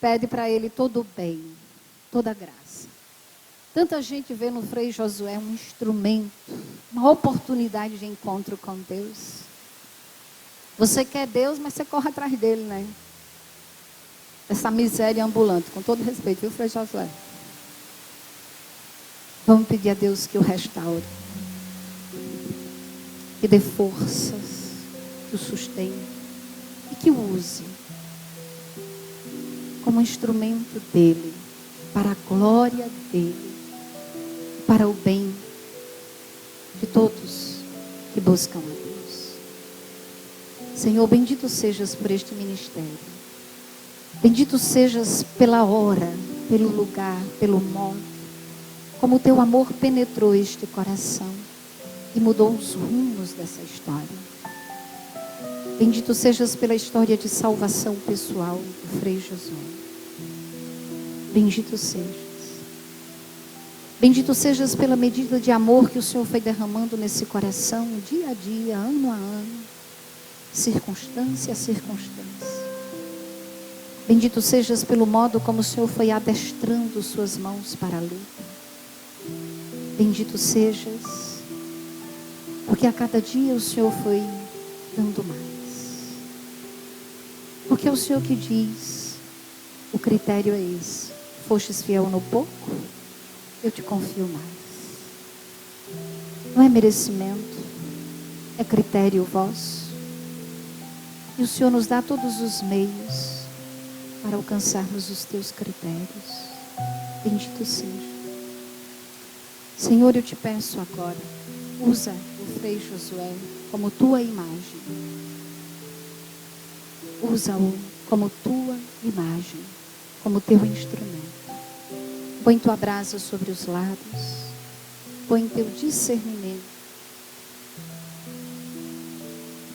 Pede para ele todo o bem, toda a graça. Tanta gente vê no Frei Josué um instrumento, uma oportunidade de encontro com Deus. Você quer Deus, mas você corre atrás dele, né? Essa miséria ambulante, com todo respeito, viu, Frei Josué? Vamos pedir a Deus que o restaure, que dê forças, que o sustente e que o use como instrumento dele, para a glória dele, para o bem de todos que buscam a Deus. Senhor, bendito sejas por este ministério. Bendito sejas pela hora, pelo lugar, pelo modo, como o teu amor penetrou este coração e mudou os rumos dessa história. Bendito sejas pela história de salvação pessoal do Frei Josué. Bendito sejas. Bendito sejas pela medida de amor que o Senhor foi derramando nesse coração, dia a dia, ano a ano, circunstância a circunstância. Bendito sejas pelo modo como o Senhor foi adestrando suas mãos para a luta. Bendito sejas, porque a cada dia o Senhor foi dando mais. Porque é o Senhor que diz, o critério é esse: fostes fiel no pouco, eu te confio mais. Não é merecimento, é critério vosso. E o Senhor nos dá todos os meios para alcançarmos os teus critérios. Bendito seja. Senhor, eu te peço agora, usa o Frei Josué como tua imagem. Usa-o como tua imagem, como teu instrumento. Põe tua brasa sobre os lábios, põe teu discernimento.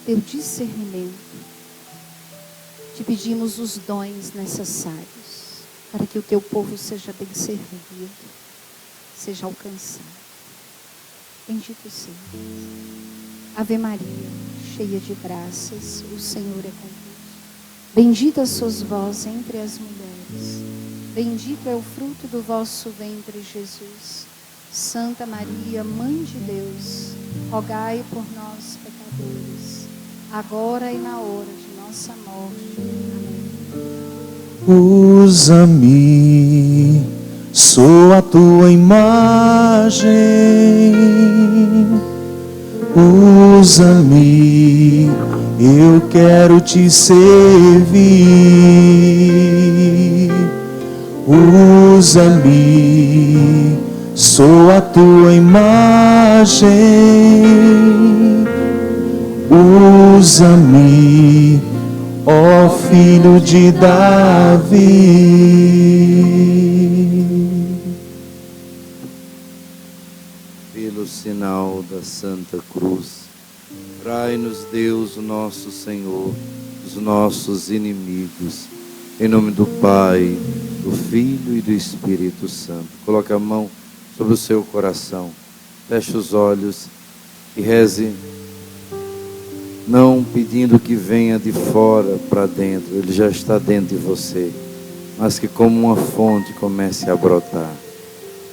Teu discernimento. Te pedimos os dons necessários para que o teu povo seja bem servido, seja alcançado. Bendito seja. Ave Maria, cheia de graças, o Senhor é convosco. Bendita sois vós entre as mulheres. Bendito é o fruto do vosso ventre, Jesus. Santa Maria, Mãe de Deus, rogai por nós, pecadores, agora e na hora de nossa morte. Amém. Usa-me, sou a tua imagem. Usa-me, eu quero te servir. Usa-me, sou a tua imagem. Usa-me, ó Filho de Davi. Pelo sinal da Santa Cruz, livrai-nos Deus, o nosso Senhor, dos nossos inimigos. Em nome do Pai, do Filho e do Espírito Santo. Coloque a mão sobre o seu coração. Feche os olhos e reze, não pedindo que venha de fora para dentro. Ele já está dentro de você. Mas que como uma fonte comece a brotar.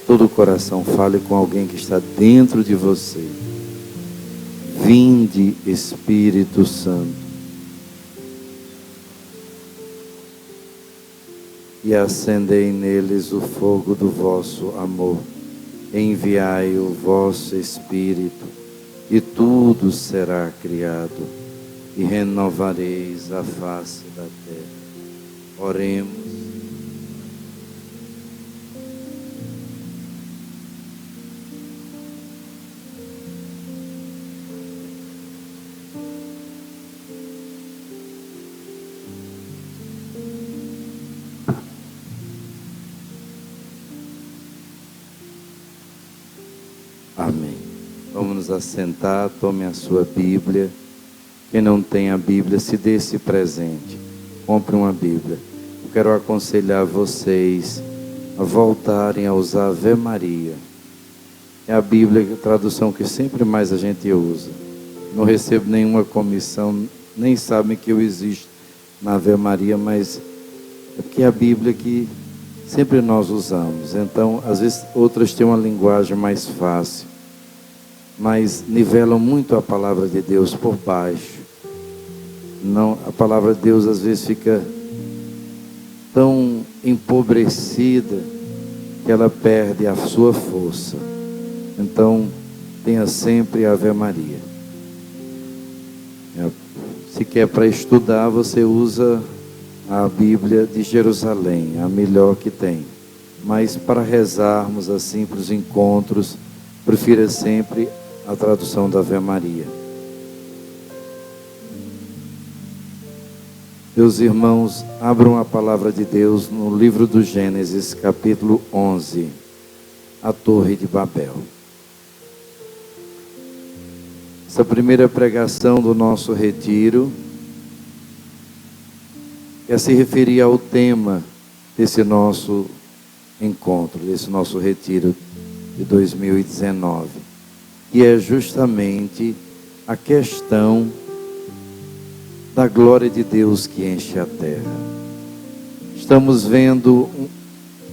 Todo o coração fale com alguém que está dentro de você. Vinde, Espírito Santo, e acendei neles o fogo do vosso amor. Enviai o vosso Espírito, e tudo será criado, e renovareis a face da terra. Oremos. Amém. Vamos nos assentar, tome a sua Bíblia. Quem não tem a Bíblia, se dê esse presente. Compre uma Bíblia. Eu quero aconselhar vocês a voltarem a usar Ave Maria. É a Bíblia, a tradução que sempre mais a gente usa. Não recebo nenhuma comissão, nem sabem que eu existo na Ave Maria, mas É porque é a Bíblia que sempre nós usamos. Então, às vezes, outras têm uma linguagem mais fácil, mas nivelam muito a palavra de Deus por baixo. Não, a palavra de Deus às vezes fica tão empobrecida que ela perde a sua força. Então, tenha sempre Ave Maria. Se quer para estudar, você usa a Bíblia de Jerusalém, a melhor que tem. Mas para rezarmos assim, para os encontros, prefira sempre a tradução da Ave Maria. Meus irmãos, abram a palavra de Deus no livro do Gênesis, capítulo 11, a Torre de Babel. Essa primeira pregação do nosso retiro quer se referir ao tema desse nosso encontro, desse nosso retiro de 2019, que é justamente a questão da glória de Deus que enche a terra. Estamos vendo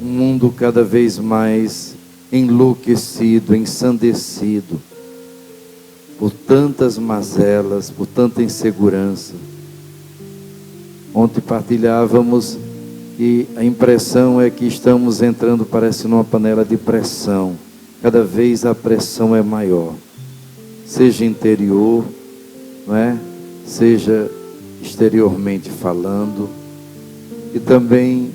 um mundo cada vez mais enlouquecido, ensandecido, por tantas mazelas, por tanta insegurança. Ontem partilhávamos e a impressão é que estamos entrando, parece, numa panela de pressão. Cada vez a pressão é maior, seja interior, não é? Seja exteriormente falando, e também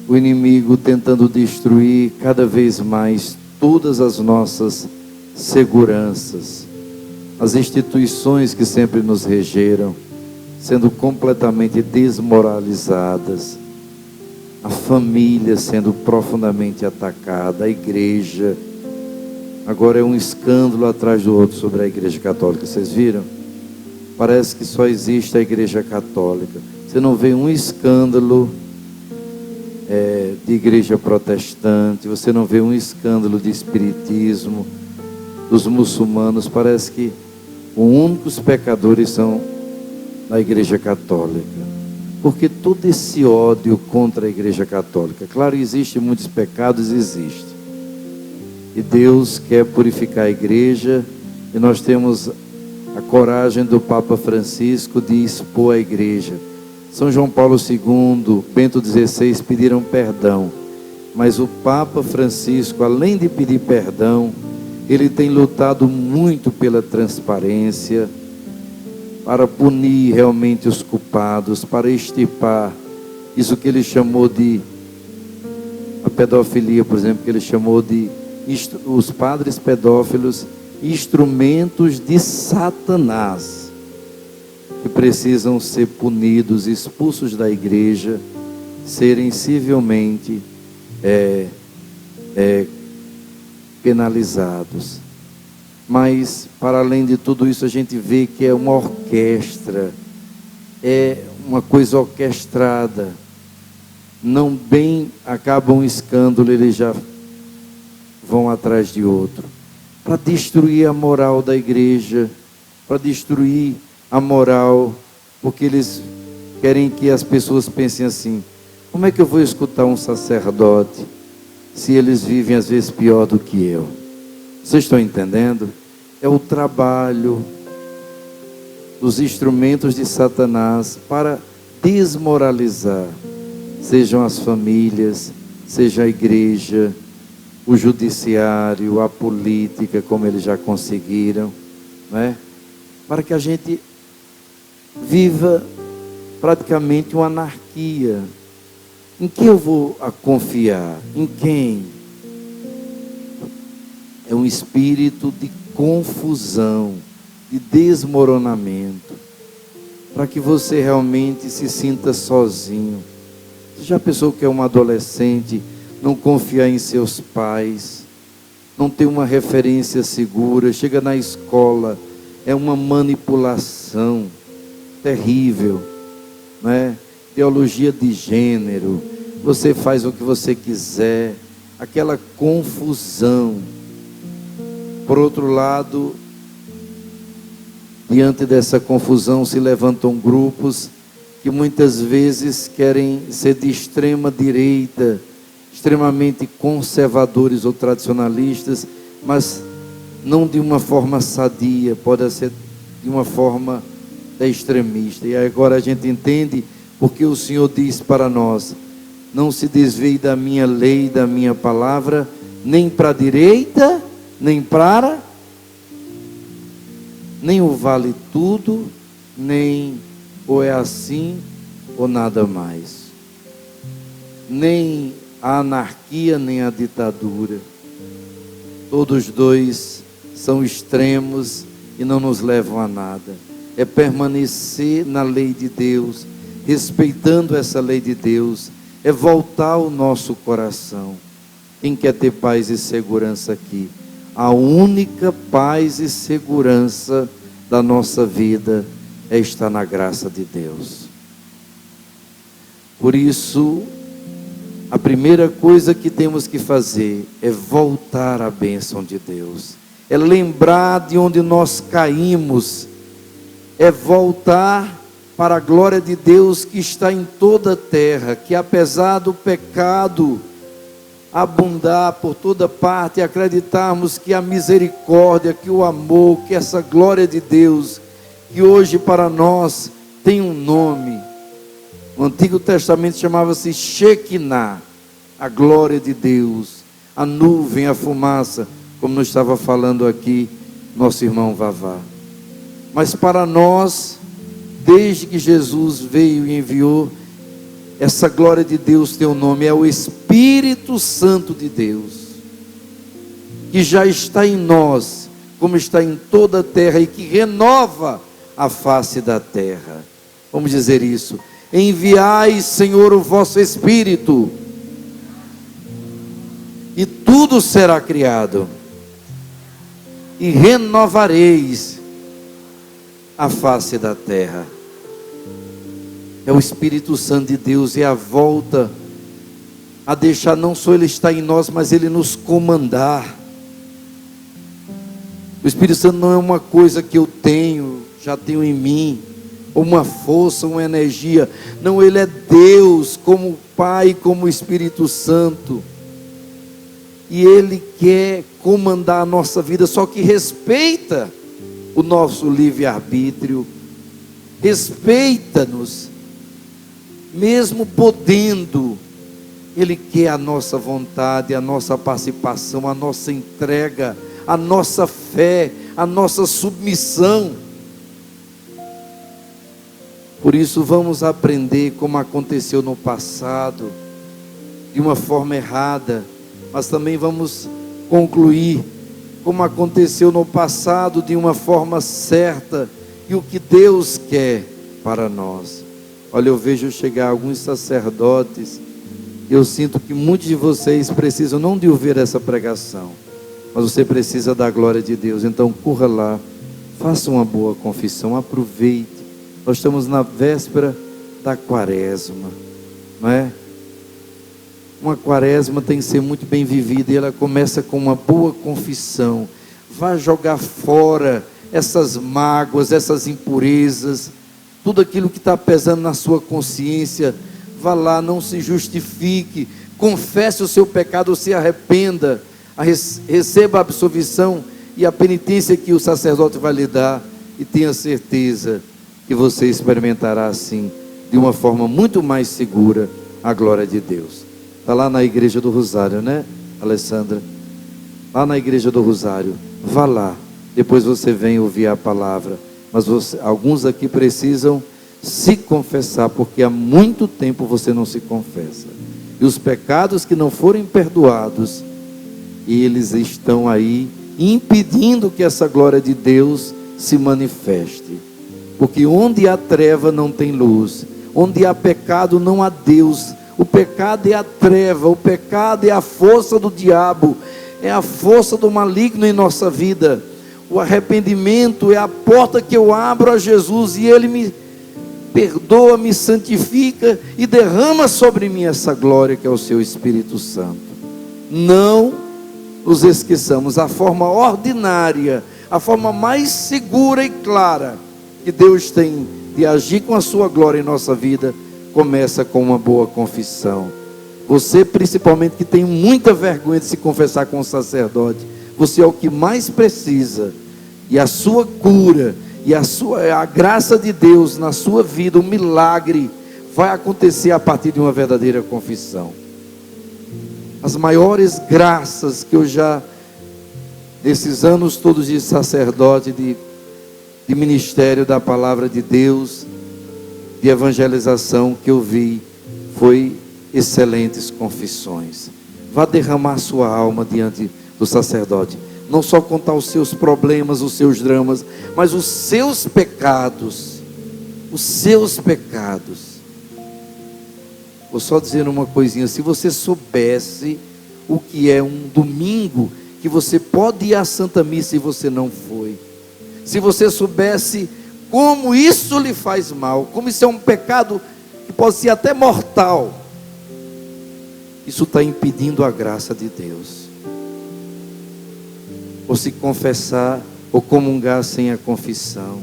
o inimigo tentando destruir cada vez mais todas as nossas seguranças, as instituições que sempre nos regeram, sendo completamente desmoralizadas, a família sendo profundamente atacada, a igreja. Agora é um escândalo atrás do outro sobre a Igreja Católica, vocês viram? Parece que só existe a Igreja Católica. Você não vê um escândalo de igreja protestante, você não vê um escândalo de espiritismo, dos muçulmanos. Parece que os únicos pecadores são da Igreja Católica. Porque todo esse ódio contra a Igreja Católica, claro, existem muitos pecados, existe. E Deus quer purificar a igreja, e nós temos a coragem do Papa Francisco de expor a igreja. São João Paulo II, Bento XVI pediram perdão, mas o Papa Francisco, além de pedir perdão, ele tem lutado muito pela transparência, para punir realmente os culpados, para extirpar isso que ele chamou de a pedofilia, por exemplo, que ele chamou de os padres pedófilos instrumentos de Satanás, que precisam ser punidos, expulsos da igreja, serem civilmente penalizados. Mas, para além de tudo isso, a gente vê que é uma orquestra, é uma coisa orquestrada. Não bem acaba um escândalo, eles já vão atrás de outro, para destruir a moral da igreja, para destruir a moral, porque eles querem que as pessoas pensem assim: como é que eu vou escutar um sacerdote se eles vivem às vezes pior do que eu? Vocês estão entendendo? É o trabalho dos instrumentos de Satanás para desmoralizar, sejam as famílias, seja a igreja, o judiciário, a política, como eles já conseguiram, né? Para que a gente viva praticamente uma anarquia. Em que eu vou confiar? Em quem? É um espírito de confusão, de desmoronamento, para que você realmente se sinta sozinho. Você já pensou que é um adolescente não confiar em seus pais, não ter uma referência segura, chega na escola, é uma manipulação terrível, né? Ideologia de gênero, você faz o que você quiser, aquela confusão. Por outro lado, diante dessa confusão se levantam grupos que que muitas vezes querem ser de extrema direita, extremamente conservadores ou tradicionalistas, mas não de uma forma sadia, pode ser de uma forma extremista. E agora a gente entende porque o Senhor diz para nós: não se desvie da minha lei, da minha palavra, nem para a direita, nem para, nem o vale tudo, nem ou é assim ou nada mais, nem a anarquia, nem a ditadura. Todos dois são extremos e não nos levam a nada. É permanecer na lei de Deus, respeitando essa lei de Deus, é voltar o nosso coração. Quem quer ter paz e segurança aqui? A única paz e segurança da nossa vida é estar na graça de Deus. Por isso, a primeira coisa que temos que fazer é voltar à bênção de Deus, é lembrar de onde nós caímos, é voltar para a glória de Deus que está em toda a terra, que apesar do pecado abundar por toda parte, acreditarmos que a misericórdia, que o amor, que essa glória de Deus, que hoje para nós tem um nome. O Antigo Testamento chamava-se Shekinah, a glória de Deus, a nuvem, a fumaça, como nos estava falando aqui nosso irmão Vavá. Mas para nós, desde que Jesus veio e enviou, essa glória de Deus tem um nome, é o Espírito Santo de Deus, que já está em nós, como está em toda a terra, e que renova a face da terra. Vamos dizer isso: enviai, Senhor, o vosso Espírito, e tudo será criado, e renovareis a face da terra. É o Espírito Santo de Deus, é a volta a deixar não só Ele estar em nós, mas Ele nos comandar. O Espírito Santo não é uma coisa que eu tenho, já tenho em mim, ou uma força, uma energia. Não, Ele é Deus, como Pai, como Espírito Santo. E Ele quer comandar a nossa vida, só que respeita o nosso livre-arbítrio, respeita-nos, mesmo podendo. Ele quer a nossa vontade, a nossa participação, a nossa entrega, a nossa fé, a nossa submissão. Por isso vamos aprender como aconteceu no passado, de uma forma errada, mas também vamos concluir como aconteceu no passado de uma forma certa, e o que Deus quer para nós. Olha, eu vejo chegar alguns sacerdotes, e eu sinto que muitos de vocês precisam não de ouvir essa pregação, mas você precisa da glória de Deus. Então corra lá, faça uma boa confissão, aproveite. Nós estamos na véspera da quaresma, não é? Uma quaresma tem que ser muito bem vivida, e ela começa com uma boa confissão. Vá jogar fora essas mágoas, essas impurezas, tudo aquilo que está pesando na sua consciência. Vá lá, não se justifique, confesse o seu pecado, se arrependa, receba a absolvição e a penitência que o sacerdote vai lhe dar, e tenha certeza que você experimentará assim, de uma forma muito mais segura, a glória de Deus. Está lá na igreja do Rosário, né, Alessandra? Lá na igreja do Rosário, vá lá, depois você vem ouvir a palavra. Mas alguns aqui precisam se confessar, porque há muito tempo você não se confessa, e os pecados que não forem perdoados, eles estão aí impedindo que essa glória de Deus se manifeste. Porque onde há treva não tem luz, onde há pecado não há Deus. O pecado é a treva, o pecado é a força do diabo, é a força do maligno em nossa vida. O arrependimento é a porta que eu abro a Jesus, e Ele me perdoa, me santifica e derrama sobre mim essa glória que é o seu Espírito Santo. Não nos esqueçamos, a forma ordinária, a forma mais segura e clara que Deus tem de agir com a sua glória em nossa vida, começa com uma boa confissão. Você, principalmente, que tem muita vergonha de se confessar com o sacerdote, você é o que mais precisa. E a sua cura, e a graça de Deus na sua vida, um milagre, vai acontecer a partir de uma verdadeira confissão. As maiores graças que eu já, desses anos todos de sacerdote, de ministério da palavra de Deus, de evangelização que eu vi, foi excelentes confissões. Vá derramar sua alma diante do sacerdote. Não só contar os seus problemas, os seus dramas, mas os seus pecados. Os seus pecados. Vou só dizer uma coisinha. Se você soubesse o que é um domingo, que você pode ir à Santa Missa e você não foi. Se você soubesse como isso lhe faz mal, como isso é um pecado que pode ser até mortal, isso está impedindo a graça de Deus. Ou se confessar, ou comungar sem a confissão,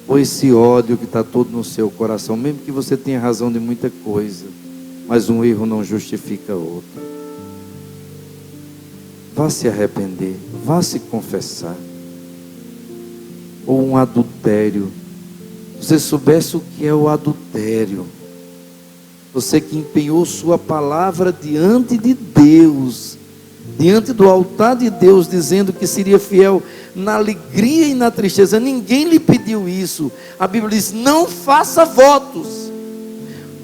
ou esse ódio que está todo no seu coração, mesmo que você tenha razão de muita coisa, mas um erro não justifica outro. Vá se arrepender, vá se confessar. Ou um adultério. Se você soubesse o que é o adultério, você que empenhou sua palavra diante de Deus, diante do altar de Deus, dizendo que seria fiel na alegria e na tristeza, ninguém lhe pediu isso. A Bíblia diz: não faça votos,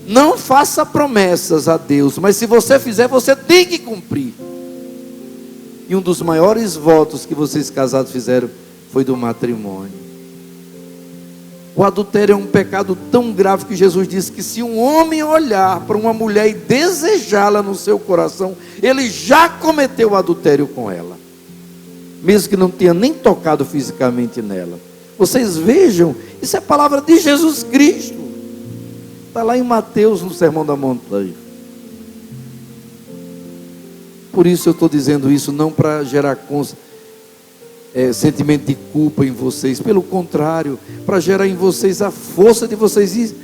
não faça promessas a Deus, mas se você fizer, você tem que cumprir. E um dos maiores votos que vocês casados fizeram foi do matrimônio. O adultério é um pecado tão grave que Jesus disse que se um homem olhar para uma mulher e desejá-la no seu coração, ele já cometeu o adultério com ela, mesmo que não tenha nem tocado fisicamente nela. Vocês vejam, isso é palavra de Jesus Cristo. Está lá em Mateus, no Sermão da Montanha. Por isso eu estou dizendo isso, não para gerar sentimento de culpa em vocês, pelo contrário, para gerar em vocês a força de vocês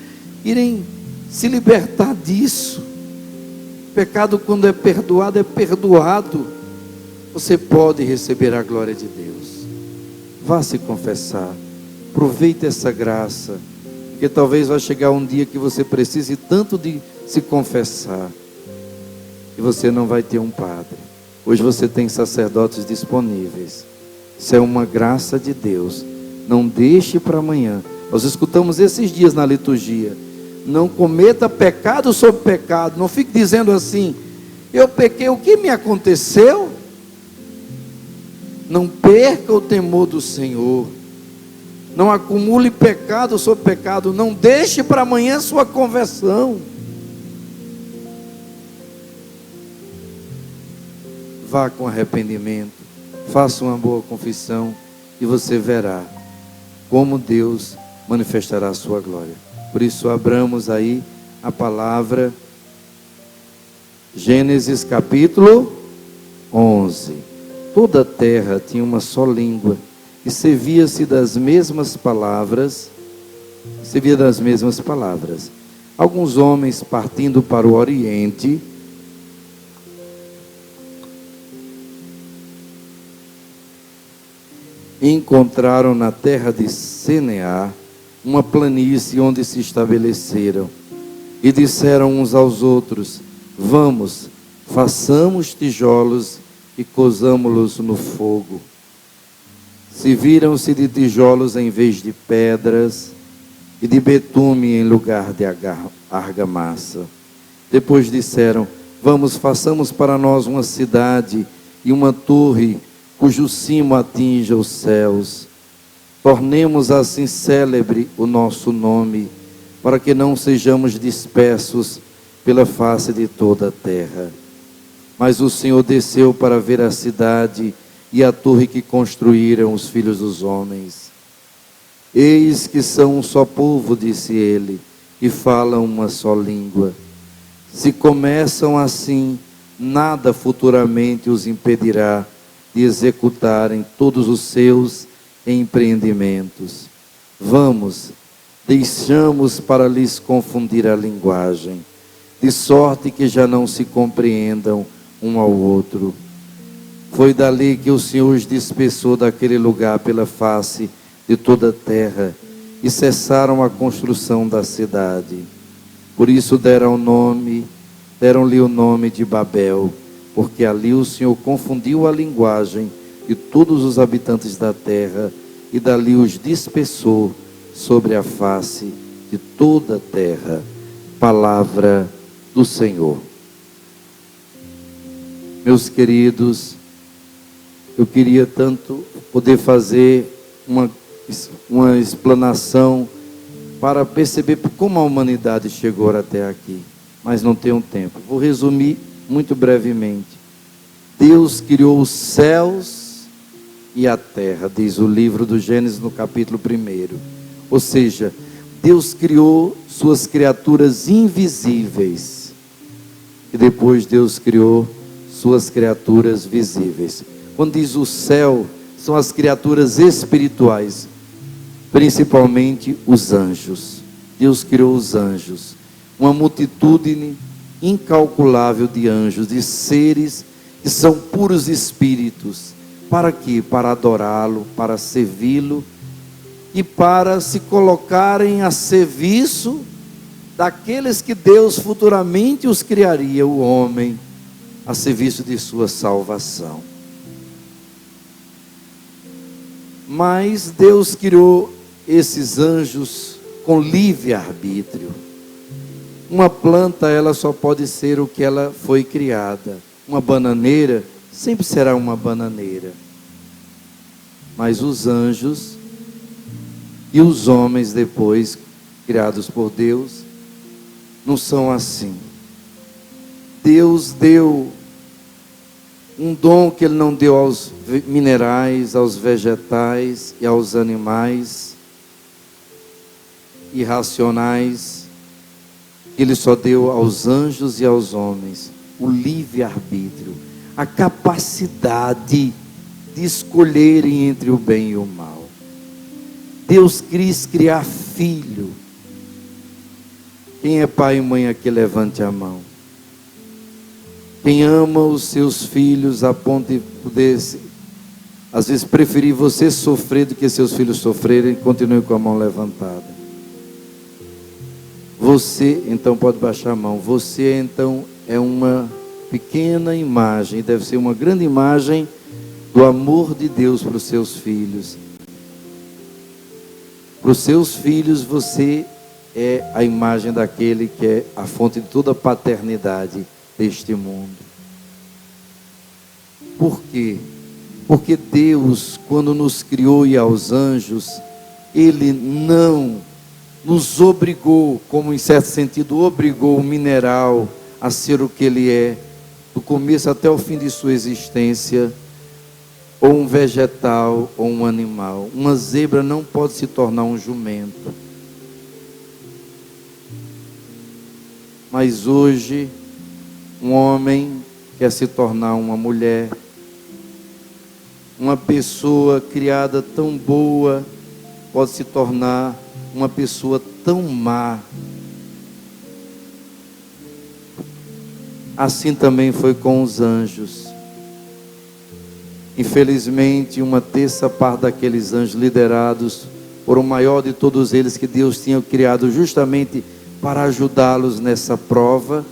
irem se libertar disso. Pecado, quando é perdoado, é perdoado. Você pode receber a glória de Deus. Vá se confessar, aproveite essa graça, porque talvez vai chegar um dia que você precise tanto de se confessar, e você não vai ter um padre. Hoje você tem sacerdotes disponíveis. Isso é uma graça de Deus. Não deixe para amanhã. Nós escutamos esses dias na liturgia: não cometa pecado sobre pecado. Não fique dizendo assim: eu pequei, o que me aconteceu? Não perca o temor do Senhor. Não acumule pecado sobre pecado. Não deixe para amanhã sua conversão. Vá com arrependimento. Faça uma boa confissão e você verá como Deus manifestará a sua glória. Por isso abramos aí a palavra, Gênesis capítulo 11. Toda a terra tinha uma só língua e servia-se das mesmas palavras. Alguns homens, partindo para o Oriente, encontraram na terra de Senear uma planície onde se estabeleceram, e disseram uns aos outros: vamos, façamos tijolos e cozamo-los no fogo. Serviram-se de tijolos em vez de pedras, e de betume em lugar de argamassa. Depois disseram: vamos, façamos para nós uma cidade e uma torre cujo cimo atinja os céus. Tornemos assim célebre o nosso nome, para que não sejamos dispersos pela face de toda a terra. Mas o Senhor desceu para ver a cidade e a torre que construíram os filhos dos homens. Eis que são um só povo, disse ele, e falam uma só língua. Se começam assim, nada futuramente os impedirá de executarem todos os seus empreendimentos. Vamos, deixamos para lhes confundir a linguagem, de sorte que já não se compreendam um ao outro. Foi dali que o Senhor os dispersou daquele lugar pela face de toda a terra, e cessaram a construção da cidade. Por isso deram-lhe o nome de Babel, porque ali o Senhor confundiu a linguagem de todos os habitantes da terra, e dali os dispersou sobre a face de toda a terra. Palavra do Senhor. Meus queridos, eu queria tanto poder fazer uma explanação para perceber como a humanidade chegou até aqui, mas não tenho tempo. Vou resumir muito brevemente. Deus criou os céus e a terra, diz o livro do Gênesis no capítulo 1. Ou seja, Deus criou suas criaturas invisíveis, e depois Deus criou suas criaturas visíveis. Quando diz o céu, são as criaturas espirituais, principalmente os anjos. Deus criou os anjos, uma multitude incalculável de anjos, de seres que são puros espíritos. Para quê? Para adorá-lo, para servi-lo e para se colocarem a serviço daqueles que Deus futuramente os criaria, o homem, a serviço de sua salvação. Mas Deus criou esses anjos com livre-arbítrio. Uma planta, ela só pode ser o que ela foi criada. Uma bananeira sempre será uma bananeira. Mas os anjos e os homens depois, criados por Deus, não são assim. Deus deu um dom que Ele não deu aos minerais, aos vegetais e aos animais irracionais. Ele só deu aos anjos e aos homens o livre-arbítrio, a capacidade de escolherem entre o bem e o mal. Deus quis criar filho. Quem é pai e mãe aqui, levante a mão. Quem ama os seus filhos a ponto de poder, às vezes, preferir você sofrer do que seus filhos sofrerem, continue com a mão levantada. Você, então, pode baixar a mão. Você, então, é uma pequena imagem, deve ser uma grande imagem do amor de Deus para os seus filhos. Para os seus filhos, você é a imagem daquele que é a fonte de toda a paternidade deste mundo. Por quê? Porque Deus, quando nos criou e aos anjos, Ele não nos obrigou, como em certo sentido obrigou o mineral a ser o que ele é, do começo até o fim de sua existência, ou um vegetal ou um animal. Uma zebra não pode se tornar um jumento. Mas hoje, um homem quer se tornar uma mulher, uma pessoa criada tão boa pode se tornar uma pessoa tão má. Assim também foi com os anjos. Infelizmente, uma terça parte daqueles anjos liderados por o maior de todos eles que Deus tinha criado justamente para ajudá-los nessa prova,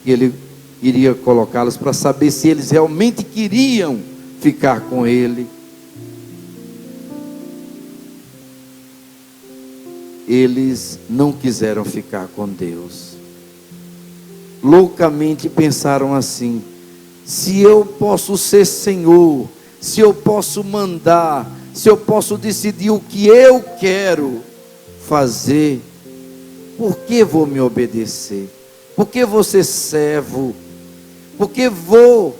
que Ele iria colocá-los para saber se eles realmente queriam ficar com Ele. Eles não quiseram ficar com Deus. Loucamente pensaram assim: se eu posso ser Senhor, se eu posso mandar, se eu posso decidir o que eu quero fazer, por que vou me obedecer? Por que vou ser servo? Por que vou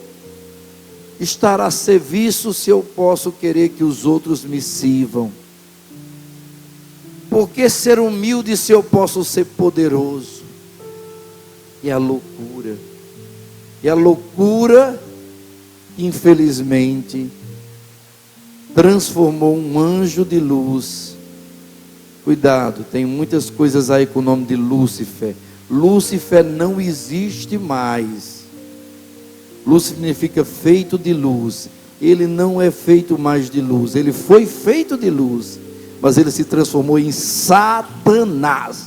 estar a serviço se eu posso querer que os outros me sirvam? Por que ser humilde se eu posso ser poderoso? E a loucura. E a loucura, infelizmente, transformou um anjo de luz Cuidado, tem muitas coisas aí com o nome de Lúcifer. Lúcifer não existe mais. Lúcifer significa feito de luz. Ele não é feito mais de luz. Ele foi feito de luz, mas ele se transformou em Satanás.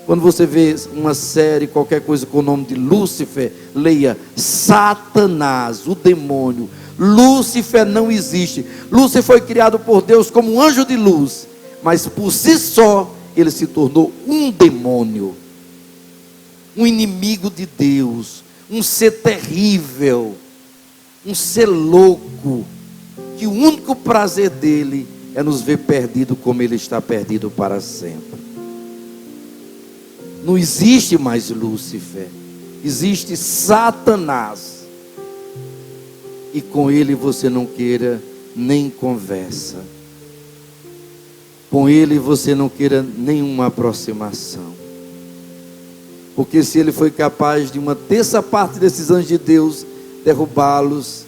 Quando você vê uma série, qualquer coisa com o nome de Lúcifer, leia Satanás, o demônio. Lúcifer não existe. Lúcifer foi criado por Deus como um anjo de luz, mas por si só ele se tornou um demônio, um inimigo de Deus, um ser terrível, um ser louco, que o único prazer dele é nos ver perdido como ele está perdido para sempre. Não existe mais Lúcifer, existe Satanás, e com ele você não queira nem conversa, com ele você não queira nenhuma aproximação, porque se ele foi capaz de uma terça parte desses anjos de Deus derrubá-los,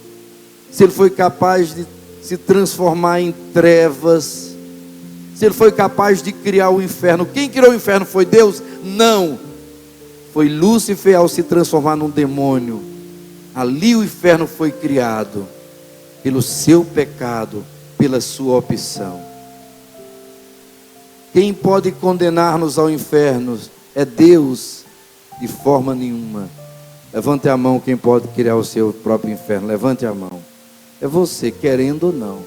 se ele foi capaz de se transformar em trevas, se ele foi capaz de criar o inferno, quem criou o inferno foi Deus? Não, foi Lúcifer ao se transformar num demônio. Ali o inferno foi criado, pelo seu pecado, pela sua opção. Quem pode condenar-nos ao inferno é Deus, de forma nenhuma. Levante a mão quem pode criar o seu próprio inferno, levante a mão. É você, querendo ou não.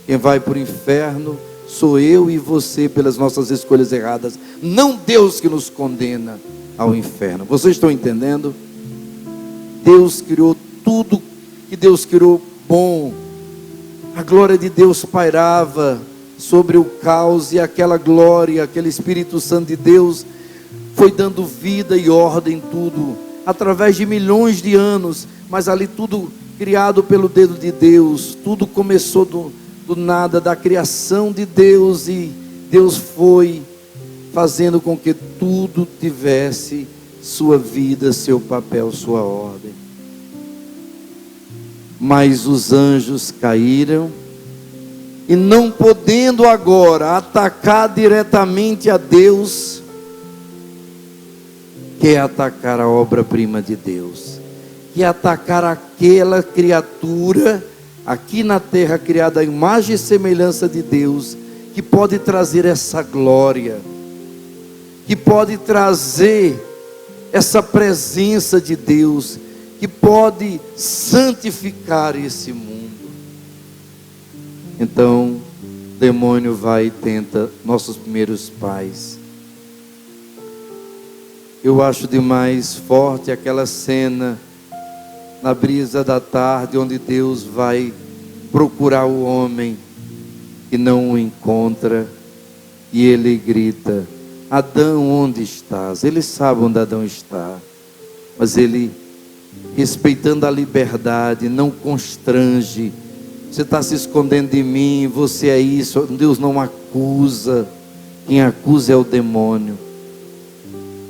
Quem vai para o inferno sou eu e você, pelas nossas escolhas erradas, não Deus que nos condena ao inferno. Vocês estão entendendo? Deus criou tudo que Deus criou bom. A glória de Deus pairava sobre o caos, e aquela glória, aquele Espírito Santo de Deus foi dando vida e ordem em tudo, através de milhões de anos, mas ali tudo criado pelo dedo de Deus. Tudo começou do nada, da criação de Deus, e Deus foi fazendo com que tudo tivesse sua vida, seu papel, sua ordem. Mas os anjos caíram, e não podendo agora atacar diretamente a Deus, quer atacar a obra-prima de Deus, quer atacar aquela criatura aqui na terra, criada à imagem e semelhança de Deus, que pode trazer essa glória, que pode trazer essa presença de Deus, que pode santificar esse mundo. Então, o demônio vai e tenta nossos primeiros pais. Eu acho demais forte aquela cena na brisa da tarde, onde Deus vai procurar o homem e não o encontra, e ele grita: Adão, onde estás? Ele sabe onde Adão está, mas ele, respeitando a liberdade, não constrange. Você está se escondendo de mim, você é isso. Deus não acusa, quem acusa é o demônio.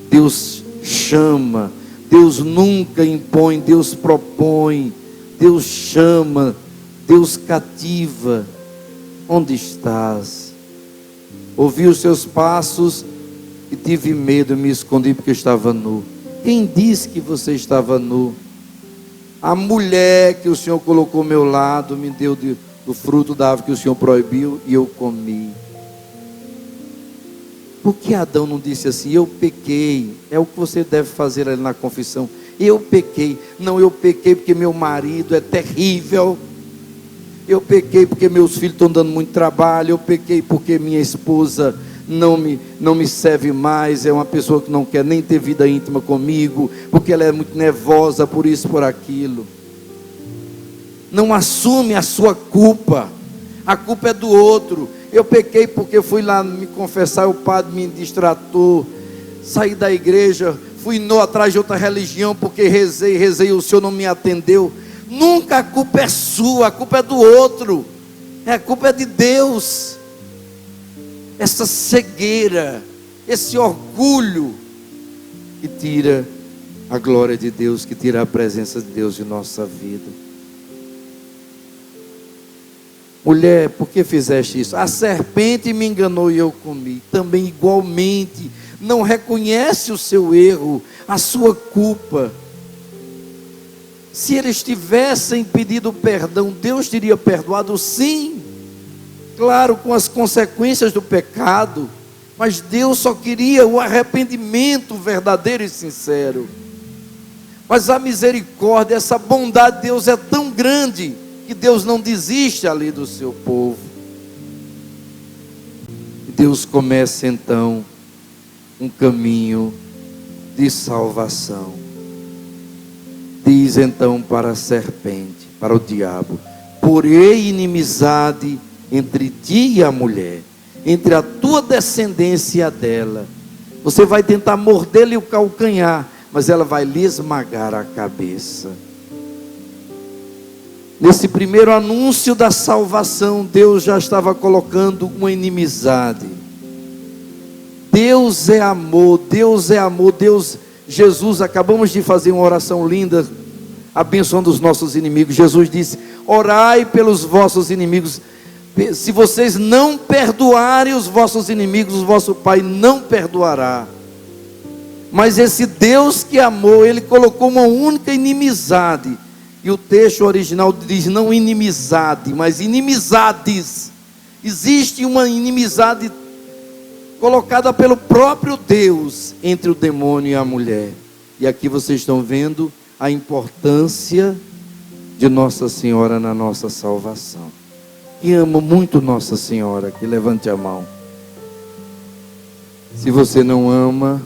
Deus chama, Deus nunca impõe, Deus propõe, Deus chama, Deus cativa. Onde estás? Ouvi os seus passos e tive medo, me escondi porque eu estava nu. Quem disse que você estava nu? A mulher que o Senhor colocou ao meu lado me deu do fruto da árvore que o Senhor proibiu e eu comi. Por que Adão não disse assim: eu pequei? É o que você deve fazer ali na confissão. Eu pequei. Não, eu pequei porque meu marido é terrível. Eu pequei porque meus filhos estão dando muito trabalho. Eu pequei porque minha esposa não me serve mais. É uma pessoa que não quer nem ter vida íntima comigo, porque ela é muito nervosa por isso, por aquilo. Não assume a sua culpa. A culpa é do outro. Eu pequei porque fui lá me confessar, o padre me distratou, saí da igreja, fui atrás de outra religião porque rezei, o Senhor não me atendeu. Nunca a culpa é sua, a culpa é do outro, a culpa é de Deus. Essa cegueira, esse orgulho que tira a glória de Deus, que tira a presença de Deus em nossa vida. mulher, por que fizeste isso? A serpente me enganou e eu comi. Também igualmente, não reconhece o seu erro, a sua culpa. Se eles tivessem pedido perdão, Deus teria perdoado, sim. Claro, com as consequências do pecado. Mas Deus só queria o arrependimento verdadeiro e sincero. Mas a misericórdia, essa bondade de Deus é tão grande, que Deus não desiste ali do seu povo. E Deus começa então um caminho de salvação. Diz então para a serpente, para o diabo: porei inimizade entre ti e a mulher, entre a tua descendência e a dela. Você vai tentar morder-lhe o calcanhar, mas ela vai lhe esmagar a cabeça. Nesse primeiro anúncio da salvação, Deus já estava colocando uma inimizade. Deus é amor, Deus é amor, Deus, Jesus, acabamos de fazer uma oração linda, abençoando os nossos inimigos. Jesus disse: orai pelos vossos inimigos. Se vocês não perdoarem os vossos inimigos, o vosso Pai não perdoará. Mas esse Deus que amou, Ele colocou uma única inimizade. E o texto original diz não inimizade, mas inimizades. Existe uma inimizade colocada pelo próprio Deus entre o demônio e a mulher. E aqui vocês estão vendo a importância de Nossa Senhora na nossa salvação. Quem ama muito Nossa Senhora, que levante a mão. Se você não ama,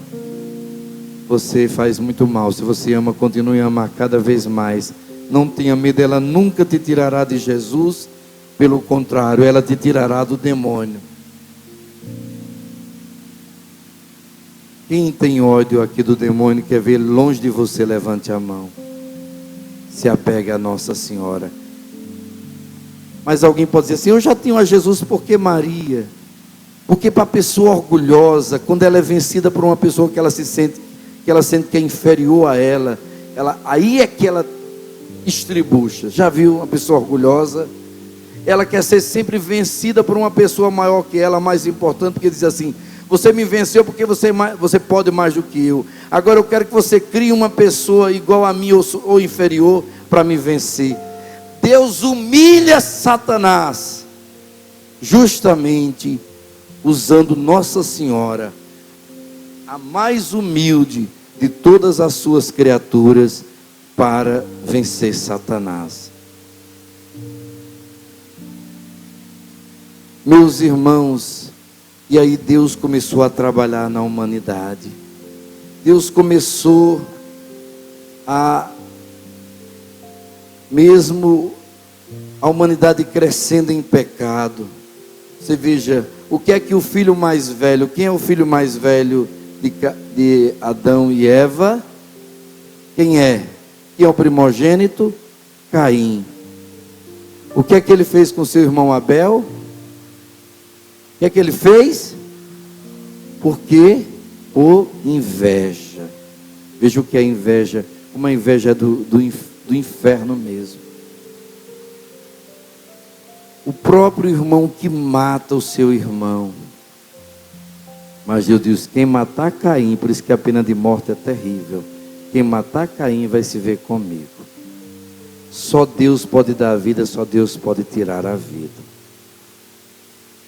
você faz muito mal. Se você ama, continue a amar cada vez mais. Não tenha medo, ela nunca te tirará de Jesus. Pelo contrário, ela te tirará do demônio. Quem tem ódio aqui do demônio, quer ver longe de você, levante a mão. Se apegue a Nossa Senhora. Mas alguém pode dizer assim: eu já tenho a Jesus, porque Maria? Porque para a pessoa orgulhosa, quando ela é vencida por uma pessoa que ela sente que é inferior a ela, aí é que ela estribucha. Já viu uma pessoa orgulhosa? Ela quer ser sempre vencida por uma pessoa maior que ela, mais importante, porque diz assim: você me venceu porque você pode mais do que eu. Agora eu quero que você crie uma pessoa igual a mim ou inferior para me vencer. Deus humilha Satanás, justamente usando Nossa Senhora, a mais humilde de todas as suas criaturas, para vencer Satanás. Meus irmãos, e aí Deus começou a trabalhar na humanidade. Deus começou a, mesmo a humanidade crescendo em pecado. Você veja, o que é que o filho mais velho, quem é o filho mais velho de Adão e Eva? Quem é? Quem é o primogênito? Caim. O que é que ele fez com seu irmão Abel? O que é que ele fez? Porque por inveja. Veja o que é inveja. Uma inveja do inferno mesmo. O próprio irmão que mata o seu irmão. Mas Deus diz: quem matar Caim, por isso que a pena de morte é terrível. Quem matar Caim vai se ver comigo. Só Deus pode dar a vida, só Deus pode tirar a vida.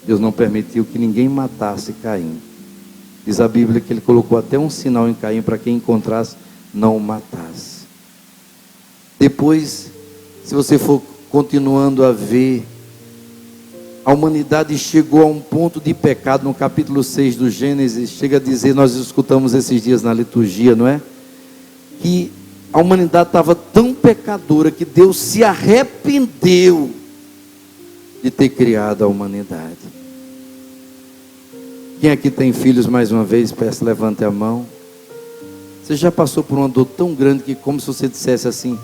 Deus não permitiu que ninguém matasse Caim. Diz a Bíblia que Ele colocou até um sinal em Caim para quem encontrasse não o matasse. Depois, se você for continuando a ver, a humanidade chegou a um ponto de pecado. No capítulo 6 do Gênesis, chega a dizer, nós escutamos esses dias na liturgia, não é? Que a humanidade estava tão pecadora que Deus se arrependeu de ter criado a humanidade. Quem aqui tem filhos, mais uma vez, peço, levante a mão. Você já passou por uma dor tão grande que, como se você dissesse assim,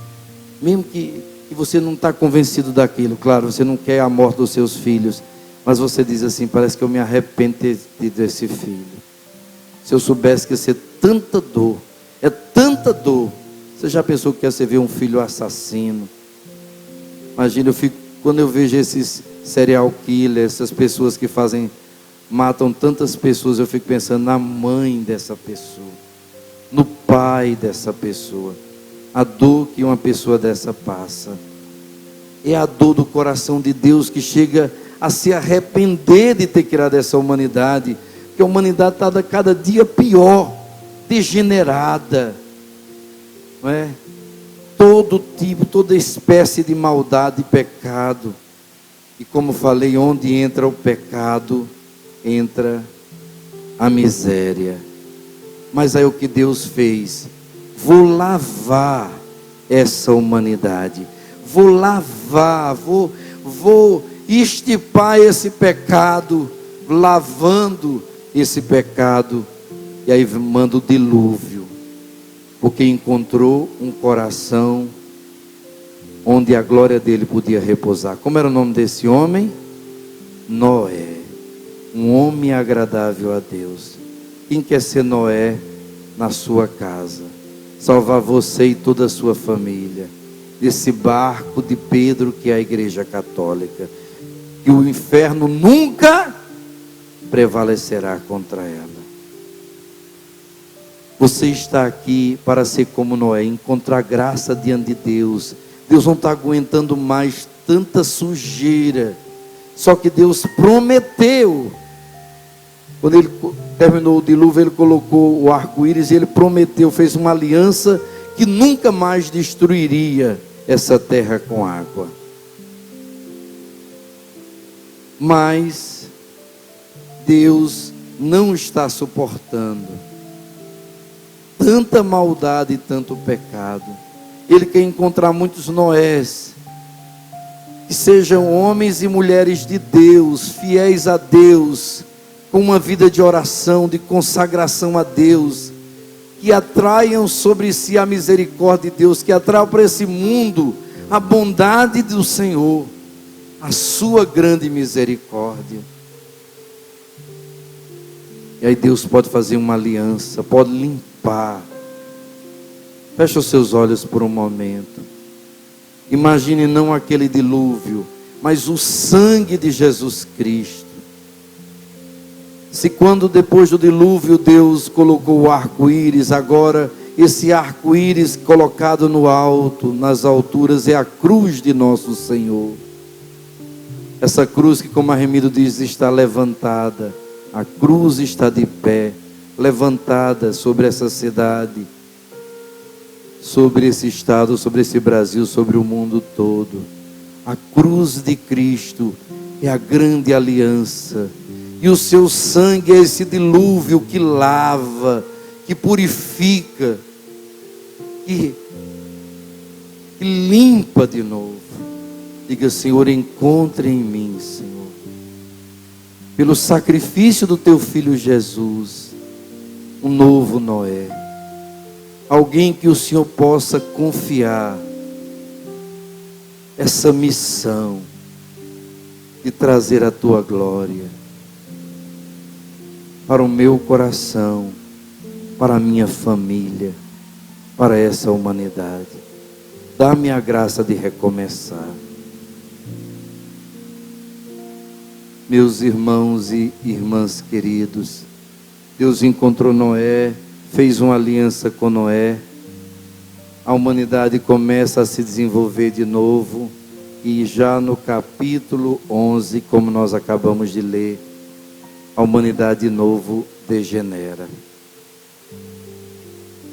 mesmo que você não está convencido daquilo, claro, você não quer a morte dos seus filhos, mas você diz assim: parece que eu me arrependo de ter tido esse filho. Se eu soubesse que ia ser tanta dor, é tanta dor. Você já pensou que ia ser ver um filho assassino? Imagina, quando eu vejo esses serial killer, essas pessoas que matam tantas pessoas, eu fico pensando na mãe dessa pessoa, no pai dessa pessoa, a dor que uma pessoa dessa passa. É a dor do coração de Deus que chega a se arrepender de ter criado essa humanidade, porque a humanidade está cada dia pior, degenerada, não é? Todo tipo, toda espécie de maldade e pecado. E como falei, onde entra o pecado, entra a miséria. Mas aí o que Deus fez? Vou lavar essa humanidade. Vou lavar, vou extirpar esse pecado, lavando esse pecado. E aí manda o dilúvio, porque encontrou um coração onde a glória dele podia repousar. Como era o nome desse homem? Noé. Um homem agradável a Deus. Quem quer ser Noé na sua casa? Salvar você e toda a sua família desse barco de Pedro que é a Igreja Católica, que o inferno nunca prevalecerá contra ela. Você está aqui para ser como Noé, encontrar graça diante de Deus. Deus não está aguentando mais tanta sujeira. Só que Deus prometeu. Quando ele terminou o dilúvio, ele colocou o arco-íris e ele prometeu, fez uma aliança que nunca mais destruiria essa terra com água. Mas Deus não está suportando tanta maldade e tanto pecado. Ele quer encontrar muitos Noés, que sejam homens e mulheres de Deus, fiéis a Deus, com uma vida de oração, de consagração a Deus, que atraiam sobre si a misericórdia de Deus, que atraiam para esse mundo a bondade do Senhor, a sua grande misericórdia. E aí Deus pode fazer uma aliança, pode limpar. Feche os seus olhos por um momento. Imagine não aquele dilúvio, mas o sangue de Jesus Cristo. Se quando depois do dilúvio Deus colocou o arco-íris, agora esse arco-íris colocado no alto, nas alturas, é a cruz de nosso Senhor. Essa cruz que, como a Remido diz, está levantada. A cruz está de pé, levantada sobre essa cidade, sobre esse estado, sobre esse Brasil, sobre o mundo todo. A cruz de Cristo é a grande aliança. E o seu sangue é esse dilúvio que lava, que purifica, que limpa de novo. Diga: Senhor, encontre em mim, Senhor, pelo sacrifício do teu filho Jesus, um novo Noé. Alguém que o Senhor possa confiar essa missão de trazer a tua glória para o meu coração, para a minha família, para essa humanidade. Dá-me a graça de recomeçar. Meus irmãos e irmãs queridos, Deus encontrou Noé, fez uma aliança com Noé. A humanidade começa a se desenvolver de novo. E já no capítulo 11, como nós acabamos de ler, a humanidade de novo degenera.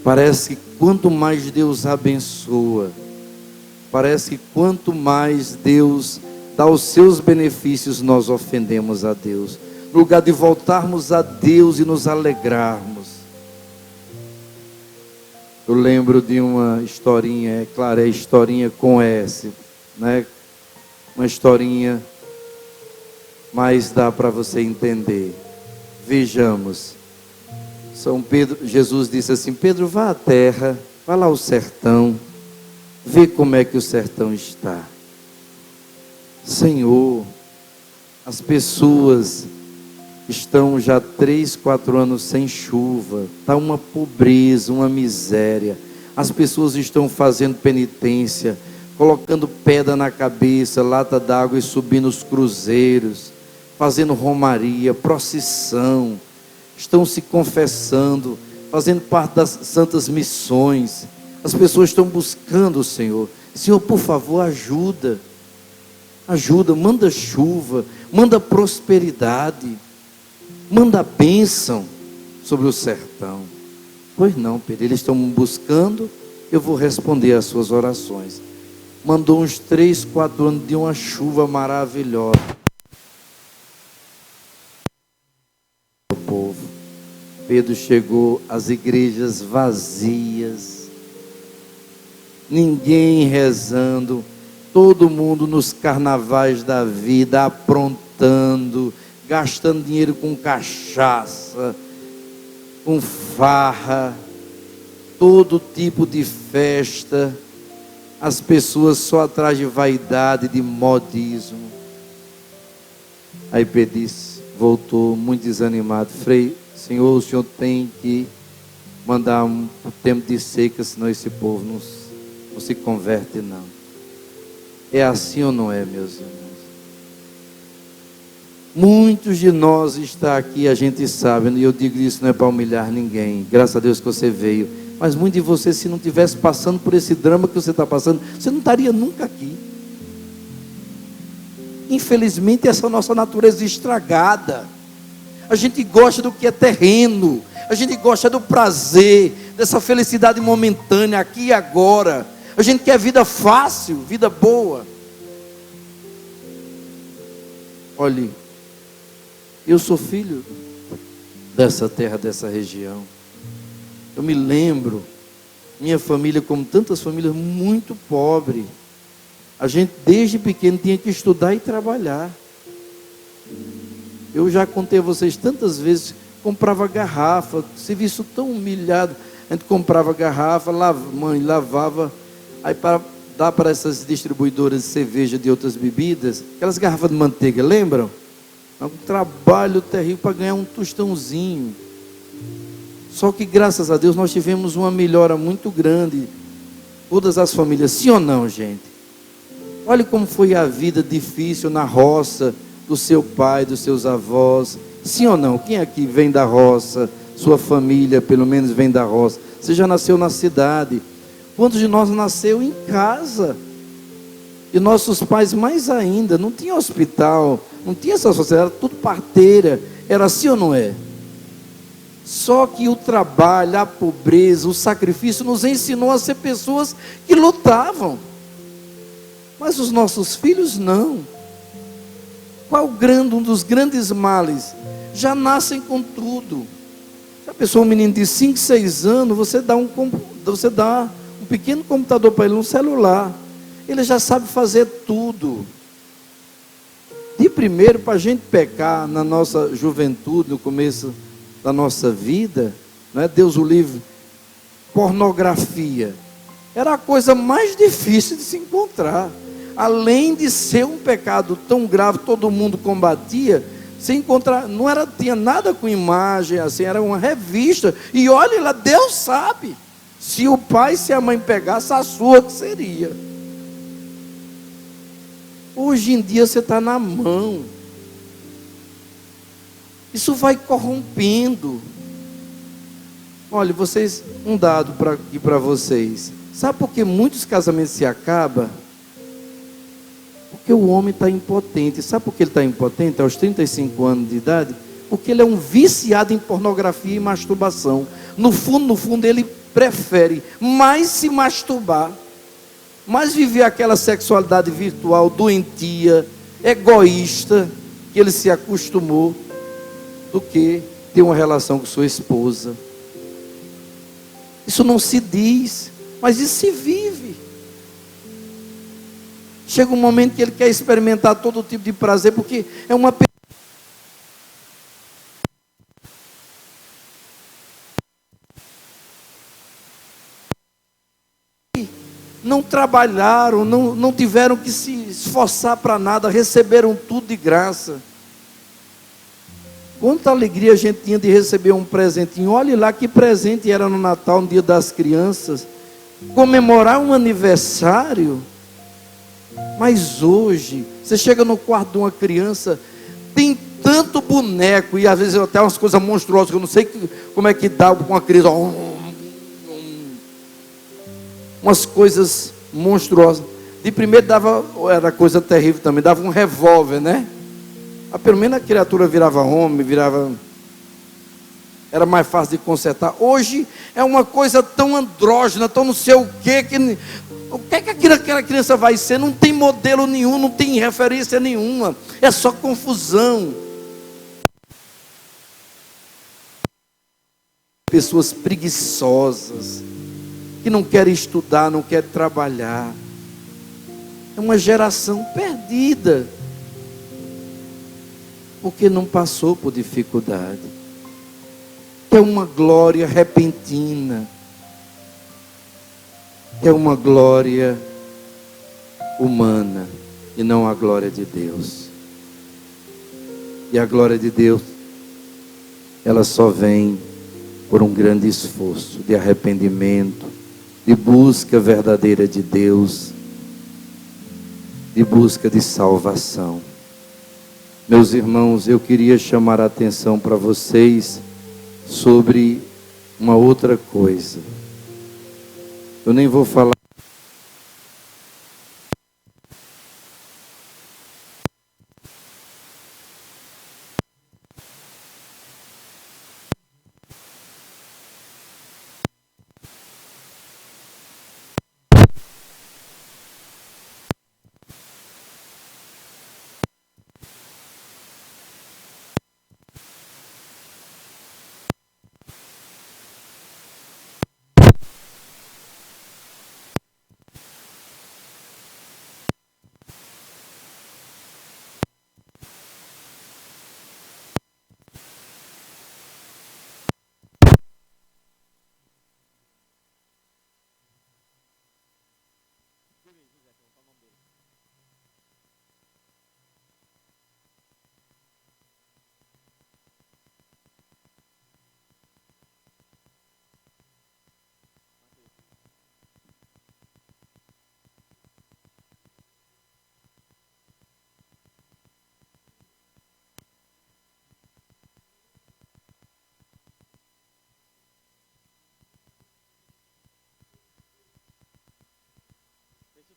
Parece que quanto mais Deus abençoa, parece que quanto mais Deus dá os seus benefícios, nós ofendemos a Deus. No lugar de voltarmos a Deus e nos alegrarmos. Eu lembro de uma historinha, é claro, é historinha com S, né? Uma historinha, mas dá para você entender. Vejamos. São Pedro, Jesus disse assim: Pedro, vá à terra, vá lá ao sertão, vê como é que o sertão está. Senhor, as pessoas estão já 3, 4 anos sem chuva, está uma pobreza, uma miséria. As pessoas estão fazendo penitência, colocando pedra na cabeça, lata d'água e subindo os cruzeiros, fazendo romaria, procissão, estão se confessando, fazendo parte das santas missões. As pessoas estão buscando o Senhor. Senhor, por favor, ajuda, manda chuva, manda prosperidade, manda bênção sobre o sertão. Pois não, Pedro, eles estão buscando, eu vou responder às suas orações. Mandou uns 3, 4 anos de uma chuva maravilhosa. O povo. Pedro chegou, as igrejas vazias, ninguém rezando, todo mundo nos carnavais da vida, aprontando, gastando dinheiro com cachaça, com farra, todo tipo de festa, as pessoas só atrás de vaidade, de modismo. Aí Pedro disse, voltou muito desanimado: Frei, Senhor, o Senhor tem que mandar um tempo de seca, senão esse povo não se converte, não. É assim ou não é, meus irmãos? Muitos de nós está aqui, a gente sabe, e eu digo isso não é para humilhar ninguém, graças a Deus que você veio, mas muitos de vocês, se não estivesse passando por esse drama que você está passando, você não estaria nunca aqui. Infelizmente, essa nossa natureza estragada. A gente gosta do que é terreno, a gente gosta do prazer, dessa felicidade momentânea, aqui e agora. A gente quer vida fácil, vida boa. Olhe, eu sou filho dessa terra, dessa região. Eu me lembro, minha família, como tantas famílias, muito pobre. A gente desde pequeno tinha que estudar e trabalhar. Eu já contei a vocês tantas vezes, comprava garrafa, serviço tão humilhado. A gente comprava garrafa, mãe lavava, aí para dar para essas distribuidoras de cerveja, de outras bebidas, aquelas garrafas de manteiga, lembram? Um trabalho terrível para ganhar um tostãozinho. Só que graças a Deus nós tivemos uma melhora muito grande. Todas as famílias, sim ou não, gente? Olha como foi a vida difícil na roça, do seu pai, dos seus avós. Sim ou não? Quem aqui vem da roça? Sua família pelo menos vem da roça. Você já nasceu na cidade. Quantos de nós nasceu em casa? E nossos pais mais ainda, não tinha hospital, não tinha essa sociedade, era tudo parteira. Era assim ou não é? Só que o trabalho, a pobreza, o sacrifício nos ensinou a ser pessoas que lutavam. Mas os nossos filhos não. Qual um dos grandes males? Já nascem com tudo. Se a pessoa, um menino de 5, 6 anos, você dá um pequeno computador para ele, um celular. Ele já sabe fazer tudo. De primeiro, para a gente pecar na nossa juventude, no começo da nossa vida, não é? Deus o livre, pornografia. Era a coisa mais difícil de se encontrar. Além de ser um pecado tão grave, todo mundo combatia, se encontrar, tinha nada com imagem, assim, era uma revista. E olha lá, Deus sabe. Se o pai e se a mãe pegasse, a sua que seria. Hoje em dia você está na mão. Isso vai corrompendo. Olha, um dado aqui para vocês. Sabe por que muitos casamentos se acabam? Porque o homem está impotente. Sabe por que ele está impotente aos 35 anos de idade? Porque ele é um viciado em pornografia e masturbação. No fundo, ele prefere mais se masturbar, mais viver aquela sexualidade virtual, doentia, egoísta, que ele se acostumou, do que ter uma relação com sua esposa. Isso não se diz, mas isso se vive. Chega um momento que ele quer experimentar todo tipo de prazer, porque é uma pessoa. Não trabalharam, não tiveram que se esforçar para nada, receberam tudo de graça. Quanta alegria a gente tinha de receber um presentinho. Olhe lá que presente era no Natal, no Dia das Crianças. Comemorar um aniversário. Mas hoje, você chega no quarto de uma criança, tem tanto boneco, e às vezes até umas coisas monstruosas, que eu não sei como é que dá com uma criança. Umas coisas monstruosas. De primeiro dava, era coisa terrível também, dava um revólver, né? Mas pelo menos a criatura virava homem, era mais fácil de consertar. Hoje é uma coisa tão andrógena, tão não sei o quê, o que é que aquela criança vai ser? Não tem modelo nenhum, não tem referência nenhuma, é só confusão. Pessoas preguiçosas, que não querem estudar, não querem trabalhar. É uma geração perdida, porque não passou por dificuldade. É uma glória repentina, é uma glória humana e não a glória de Deus. E a glória de Deus, ela só vem por um grande esforço de arrependimento, de busca verdadeira de Deus, de busca de salvação. Meus irmãos, eu queria chamar a atenção para vocês sobre uma outra coisa. Eu nem vou falar.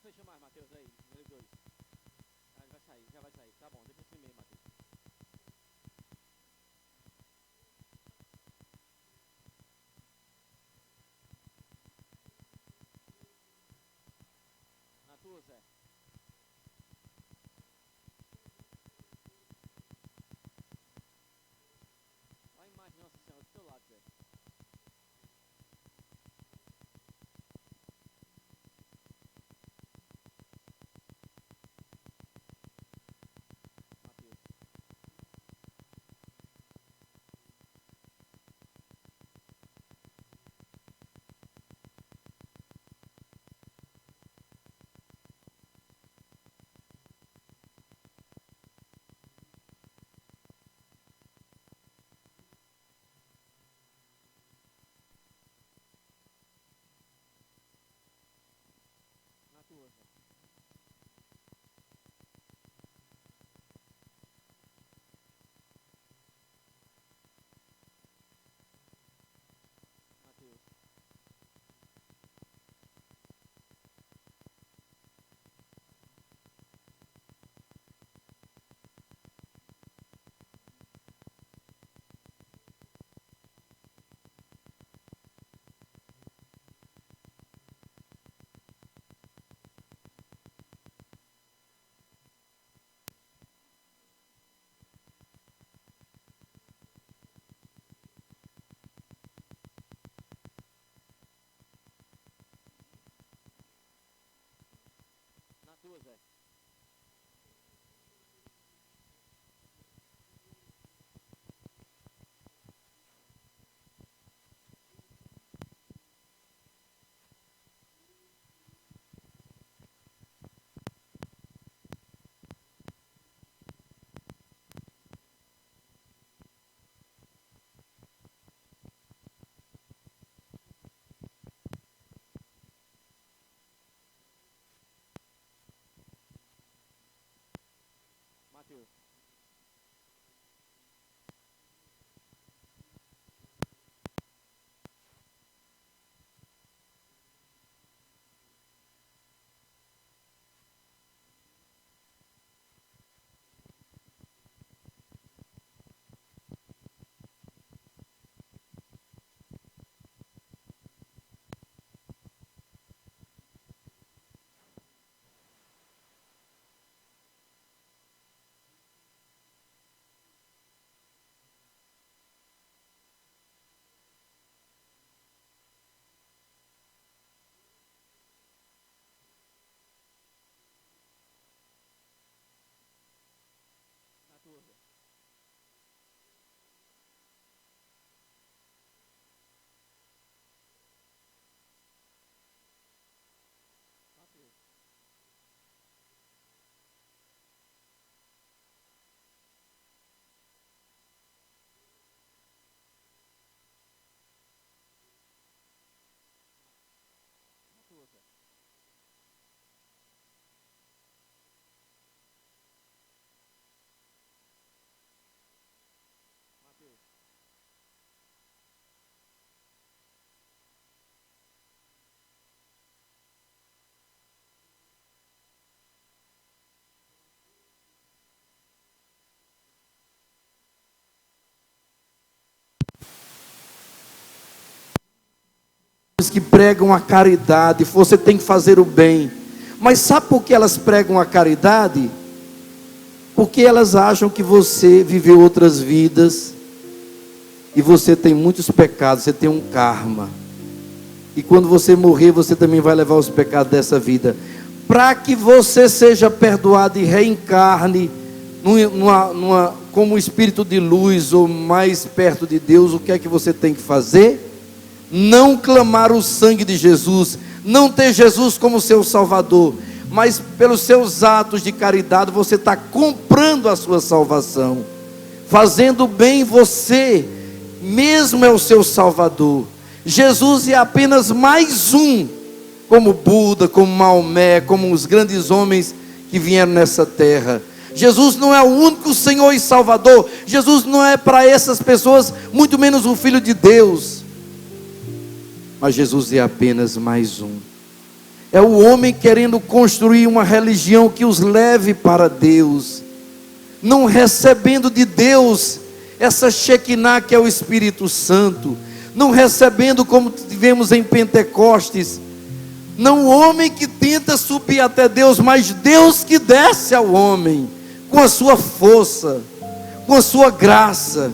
Fecha mais, Mateus, aí, número 2. Já vai sair. Tá bom, deixa assim mesmo, Mateus. Na tua, Zé. Olha a imagem de Nossa Senhora do teu lado, Zé. Mateus. que pregam a caridade, você tem que fazer o bem. Mas sabe por que elas pregam a caridade? Porque elas acham que você viveu outras vidas e você tem muitos pecados, você tem um karma. E quando você morrer, você também vai levar os pecados dessa vida. Para que você seja perdoado e reencarne como espírito de luz ou mais perto de Deus, o que é que você tem que fazer? Não clamar o sangue de Jesus, não ter Jesus como seu Salvador, mas pelos seus atos de caridade você está comprando a sua salvação. Fazendo bem, você mesmo é o seu Salvador. Jesus é apenas mais um, como Buda, como Maomé, como os grandes homens que vieram nessa terra. Jesus não é o único Senhor e Salvador. Jesus não é para essas pessoas, muito menos o Filho de Deus. Mas Jesus é apenas mais um. É o homem querendo construir uma religião que os leve para Deus, não recebendo de Deus essa Shekinah que é o Espírito Santo, não recebendo como tivemos em Pentecostes, não o homem que tenta subir até Deus, mas Deus que desce ao homem, com a sua força, com a sua graça,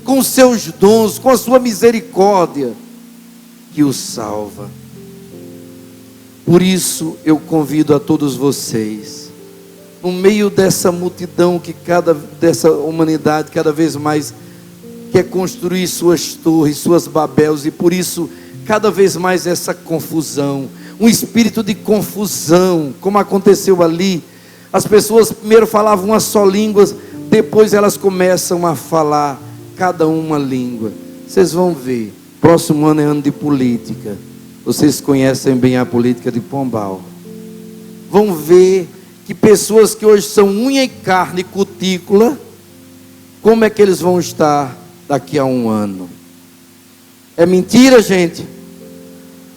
com os seus dons, com a sua misericórdia, que o salva. Por isso eu convido a todos vocês, no meio dessa multidão dessa humanidade cada vez mais quer construir suas torres, suas babéus, e por isso cada vez mais essa confusão, um espírito de confusão, como aconteceu ali. As pessoas primeiro falavam uma só língua, depois elas começam a falar cada uma língua. Vocês vão ver, próximo ano é ano de política. Vocês conhecem bem a política de Pombal. Vão ver que pessoas que hoje são unha e carne, cutícula, como é que eles vão estar daqui a um ano? É mentira, gente?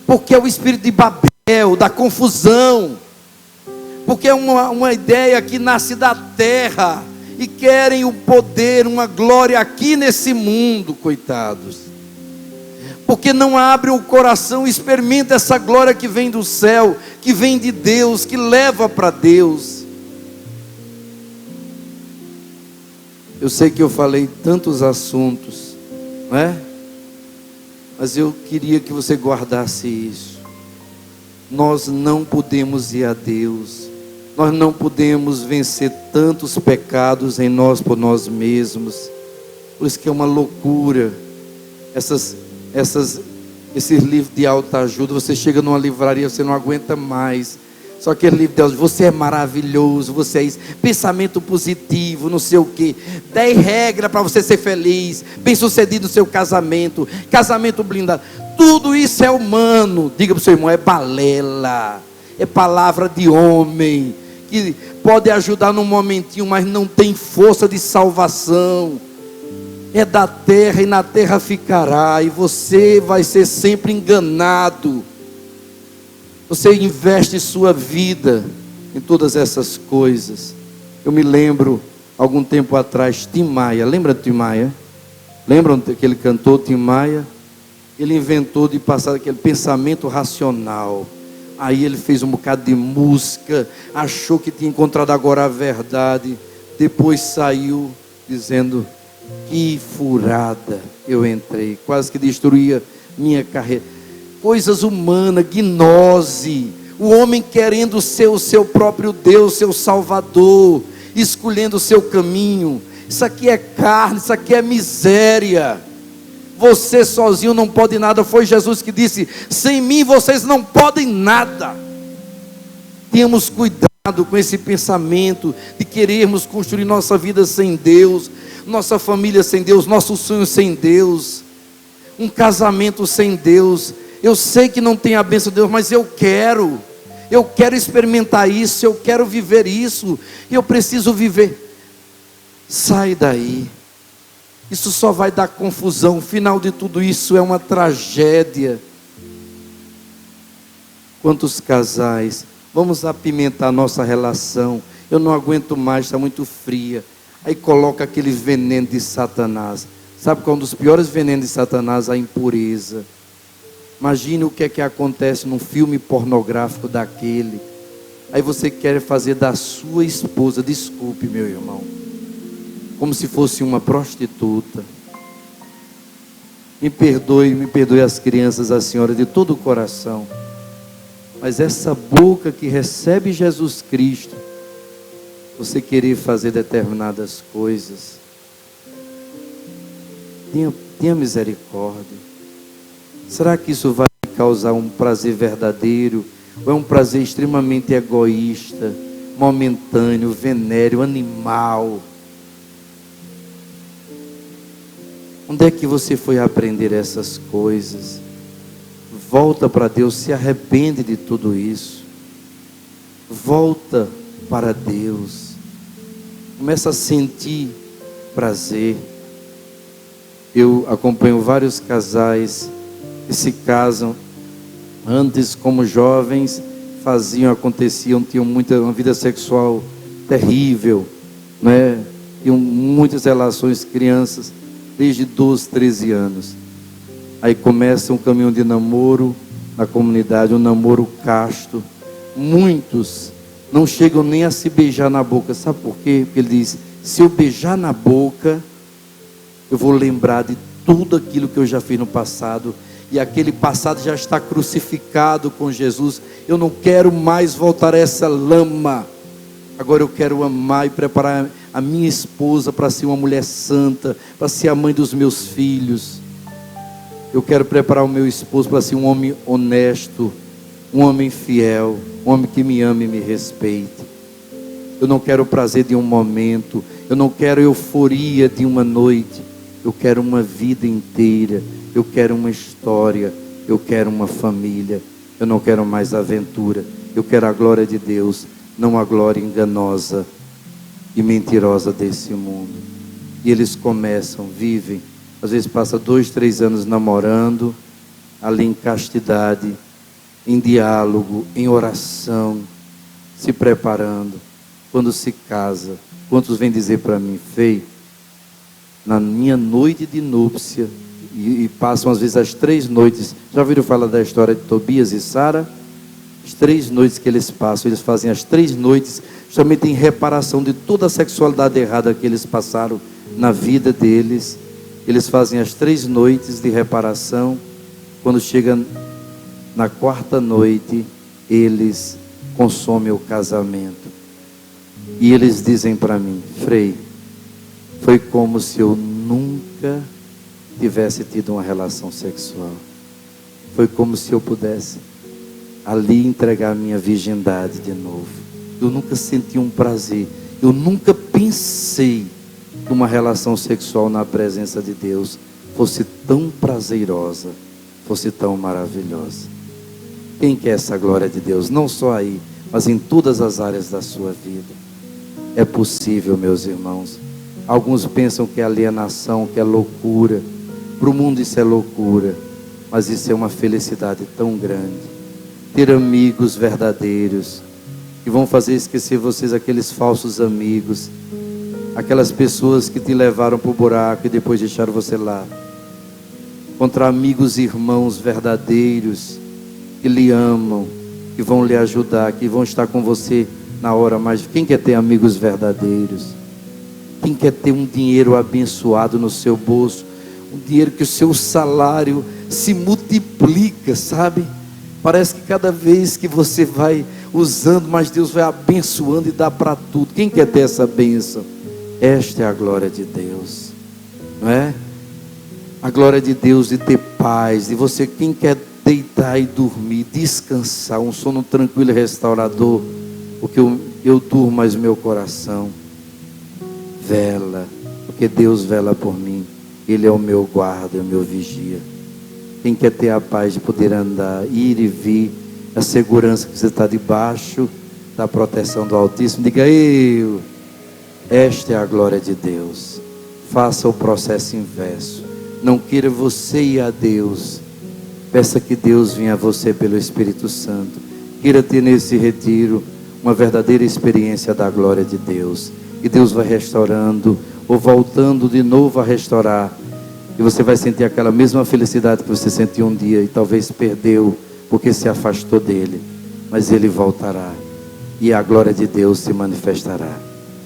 Porque é o espírito de Babel, da confusão. Porque é uma ideia que nasce da terra e querem o poder, uma glória aqui nesse mundo, coitados. Porque não abre o coração e experimenta essa glória que vem do céu, que vem de Deus, que leva para Deus. Eu sei que eu falei tantos assuntos, não é? Mas eu queria que você guardasse isso. Nós não podemos ir a Deus, nós não podemos vencer tantos pecados em nós por nós mesmos. Por isso que é uma loucura esses livros de autoajuda. Você chega numa livraria, você não aguenta mais. Só aquele livro de Deus, você é maravilhoso, você é isso, pensamento positivo, não sei o que, 10 regras para você ser feliz, bem sucedido no seu casamento, casamento blindado. Tudo isso é humano. Diga para o seu irmão, é balela, é palavra de homem, que pode ajudar num momentinho, mas não tem força de salvação. É da terra e na terra ficará, e você vai ser sempre enganado. Você investe sua vida em todas essas coisas. Eu me lembro, algum tempo atrás, Tim Maia. Lembra de Tim Maia? Lembram daquele cantor Tim Maia? Ele inventou de passar aquele pensamento racional. Aí ele fez um bocado de música, achou que tinha encontrado agora a verdade. Depois saiu dizendo, que furada eu entrei, quase que destruía minha carreira. Coisas humanas, gnose, o homem querendo ser o seu próprio Deus, seu Salvador, escolhendo o seu caminho. Isso aqui é carne, isso aqui é miséria. Você sozinho não pode nada. Foi Jesus que disse, sem mim vocês não podem nada. Tenhamos cuidado com esse pensamento de querermos construir nossa vida sem Deus, nossa família sem Deus, nossos sonhos sem Deus, um casamento sem Deus. Eu sei que não tem a bênção de Deus, mas eu quero experimentar isso, eu quero viver isso, eu preciso viver. Sai daí, isso só vai dar confusão. O final de tudo isso é uma tragédia. Quantos casais, vamos apimentar a nossa relação, eu não aguento mais, está muito fria. Aí coloca aquele veneno de Satanás. Sabe qual é um dos piores venenos de Satanás? A impureza. Imagine o que é que acontece num filme pornográfico daquele. Aí você quer fazer da sua esposa, desculpe meu irmão, como se fosse uma prostituta. Me perdoe as crianças, a senhora, de todo o coração. Mas essa boca que recebe Jesus Cristo, você querer fazer determinadas coisas, tenha misericórdia. Será que isso vai causar um prazer verdadeiro? Ou é um prazer extremamente egoísta, momentâneo, venéreo, animal? Onde é que você foi aprender essas coisas? Volta para Deus, se arrepende de tudo isso. Volta para Deus. Começa a sentir prazer. Eu acompanho vários casais que se casam. Antes, como jovens, aconteciam, tinham uma vida sexual terrível, né? Tinham muitas relações, crianças, desde 12, 13 anos. Aí começa um caminho de namoro na comunidade, um namoro casto. Muitos não chegam nem a se beijar na boca. Sabe por quê? Porque ele diz: se eu beijar na boca, eu vou lembrar de tudo aquilo que eu já fiz no passado. E aquele passado já está crucificado com Jesus. Eu não quero mais voltar a essa lama. Agora eu quero amar e preparar a minha esposa para ser uma mulher santa, para ser a mãe dos meus filhos. Eu quero preparar o meu esposo para ser um homem honesto, um homem fiel, um homem que me ame e me respeite. Eu não quero o prazer de um momento, eu não quero a euforia de uma noite. Eu quero uma vida inteira, eu quero uma história, eu quero uma família. Eu não quero mais aventura, eu quero a glória de Deus, não a glória enganosa e mentirosa desse mundo. E eles começam, vivem, às vezes passa 2, 3 anos namorando, ali em castidade, em diálogo, em oração, se preparando. Quando se casa, quantos vêm dizer para mim: Fei, na minha noite de núpcia, e passam às vezes as 3 noites, já ouviram falar da história de Tobias e Sara? As 3 noites que eles passam, eles fazem as 3 noites, justamente em reparação de toda a sexualidade errada que eles passaram na vida deles. Eles fazem as 3 noites de reparação. Quando chega na 4ª noite, eles consomem o casamento. E eles dizem para mim: Frei, foi como se eu nunca tivesse tido uma relação sexual. Foi como se eu pudesse ali entregar minha virgindade de novo. Eu nunca senti um prazer. Eu nunca pensei que uma relação sexual na presença de Deus fosse tão prazerosa, fosse tão maravilhosa. Quem quer essa glória de Deus? Não só aí, mas em todas as áreas da sua vida. É possível, meus irmãos. Alguns pensam que é alienação, que é loucura. Para o mundo isso é loucura, mas isso é uma felicidade tão grande. Ter amigos verdadeiros, que vão fazer esquecer vocês aqueles falsos amigos, aquelas pessoas que te levaram para o buraco e depois deixaram você lá. Contra amigos e irmãos verdadeiros, que lhe amam, que vão lhe ajudar, que vão estar com você na hora mais. Quem quer ter amigos verdadeiros? Quem quer ter um dinheiro abençoado no seu bolso? Um dinheiro que o seu salário se multiplica, sabe? Parece que cada vez que você vai usando, mais Deus vai abençoando e dá para tudo. Quem quer ter essa bênção? Esta é a glória de Deus, não é? A glória de Deus de ter paz, de você, quem quer deitar e dormir, descansar, um sono tranquilo e restaurador, porque eu durmo, mas o meu coração vela, porque Deus vela por mim. Ele é o meu guarda, é o meu vigia. Quem quer ter a paz de poder andar, ir e vir, a segurança que você está debaixo da proteção do Altíssimo, diga: eu. Esta é a glória de Deus. Faça o processo inverso. Não queira você ir a Deus. Peça que Deus venha a você pelo Espírito Santo. Queira ter nesse retiro uma verdadeira experiência da glória de Deus. E Deus vai restaurando, ou voltando de novo a restaurar E você vai sentir aquela mesma felicidade que você sentiu um dia e talvez perdeu porque se afastou dele. Mas ele voltará e a glória de Deus se manifestará.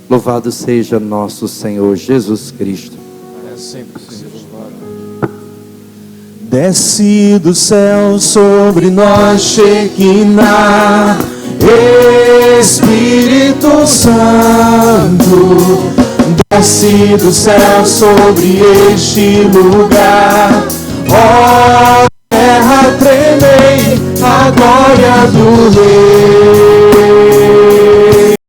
Louvado seja nosso Senhor Jesus Cristo. É sempre seja louvado. Desce do céu sobre nós, Shekinah, Espírito Santo. Desce do céu sobre este lugar. Ó terra, tremei a glória do Rei.